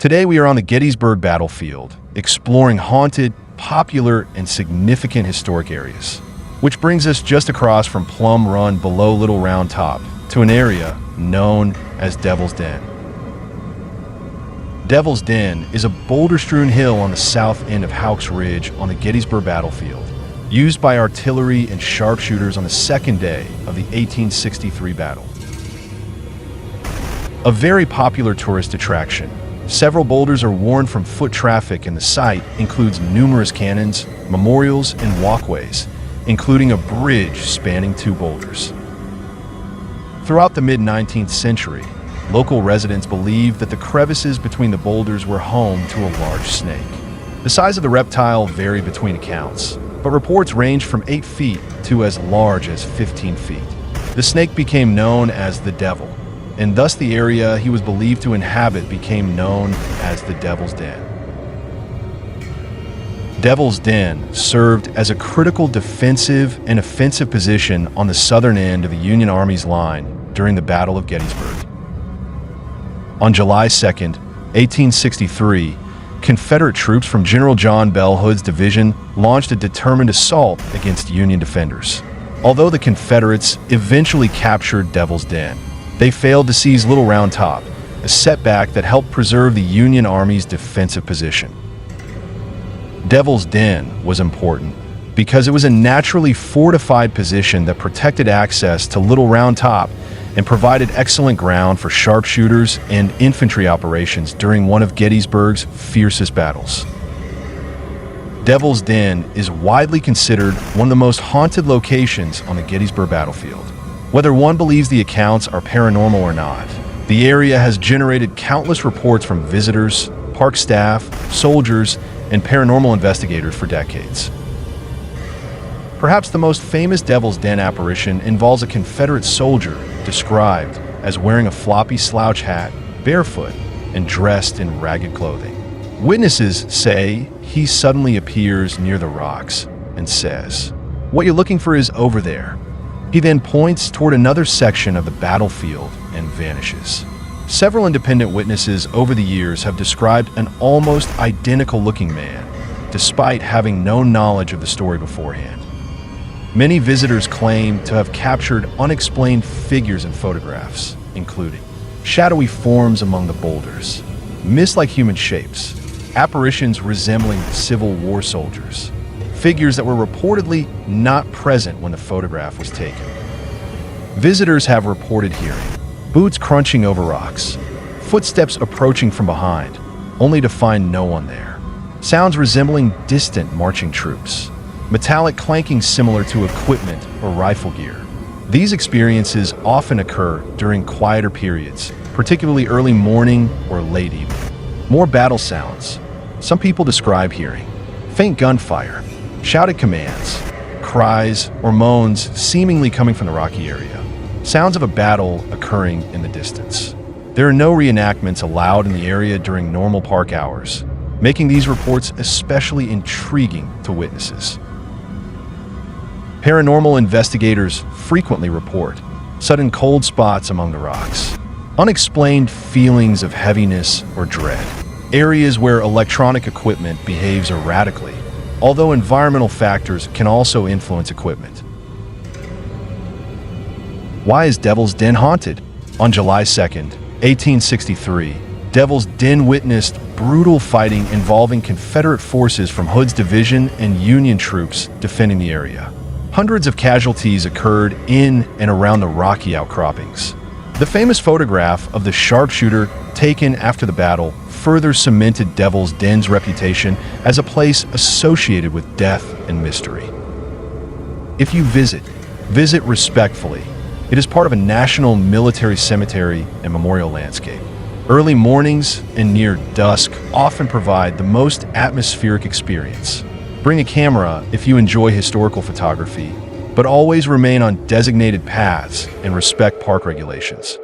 Today we are on the Gettysburg Battlefield, exploring haunted, popular, and significant historic areas. Which brings us just across from Plum Run below Little Round Top to an area known as Devil's Den. Devil's Den is a boulder-strewn hill on the south end of Houck's Ridge on the Gettysburg Battlefield, used by artillery and sharpshooters on the second day of the 1863 battle. A very popular tourist attraction, several boulders are worn from foot traffic, and the site includes numerous cannons, memorials, and walkways, including a bridge spanning two boulders. Throughout the mid-19th century, local residents believed that the crevices between the boulders were home to a large snake. The size of the reptile varied between accounts, but reports ranged from 8 feet to as large as 15 feet. The snake became known as the Devil, and thus the area he was believed to inhabit became known as the Devil's Den. Devil's Den served as a critical defensive and offensive position on the southern end of the Union Army's line during the Battle of Gettysburg. On July 2, 1863, Confederate troops from General John Bell Hood's division launched a determined assault against Union defenders. Although the Confederates eventually captured Devil's Den, they failed to seize Little Round Top, a setback that helped preserve the Union Army's defensive position. Devil's Den was important because it was a naturally fortified position that protected access to Little Round Top and provided excellent ground for sharpshooters and infantry operations during one of Gettysburg's fiercest battles. Devil's Den is widely considered one of the most haunted locations on the Gettysburg Battlefield. Whether one believes the accounts are paranormal or not, the area has generated countless reports from visitors, park staff, soldiers, and paranormal investigators for decades. Perhaps the most famous Devil's Den apparition involves a Confederate soldier described as wearing a floppy slouch hat, barefoot, and dressed in ragged clothing. Witnesses say he suddenly appears near the rocks and says, "What you're looking for is over there." He then points toward another section of the battlefield and vanishes. Several independent witnesses over the years have described an almost identical-looking man, despite having no knowledge of the story beforehand. Many visitors claim to have captured unexplained figures in photographs, including shadowy forms among the boulders, mist-like human shapes, apparitions resembling Civil War soldiers, figures that were reportedly not present when the photograph was taken. Visitors have reported hearing boots crunching over rocks, footsteps approaching from behind, only to find no one there, sounds resembling distant marching troops, metallic clanking similar to equipment or rifle gear. These experiences often occur during quieter periods, particularly early morning or late evening. More battle sounds. Some people describe hearing faint gunfire, shouted commands, cries, or moans seemingly coming from the rocky area. Sounds of a battle occurring in the distance. There are no reenactments allowed in the area during normal park hours, making these reports especially intriguing to witnesses. Paranormal investigators frequently report sudden cold spots among the rocks, unexplained feelings of heaviness or dread, areas where electronic equipment behaves erratically, although environmental factors can also influence equipment. Why is Devil's Den haunted? On July 2, 1863, Devil's Den witnessed brutal fighting involving Confederate forces from Hood's division and Union troops defending the area. Hundreds of casualties occurred in and around the rocky outcroppings. The famous photograph of the sharpshooter taken after the battle further cemented Devil's Den's reputation as a place associated with death and mystery. If you visit respectfully. It is part of a national military cemetery and memorial landscape. Early mornings and near dusk often provide the most atmospheric experience. Bring a camera if you enjoy historical photography, but always remain on designated paths and respect park regulations.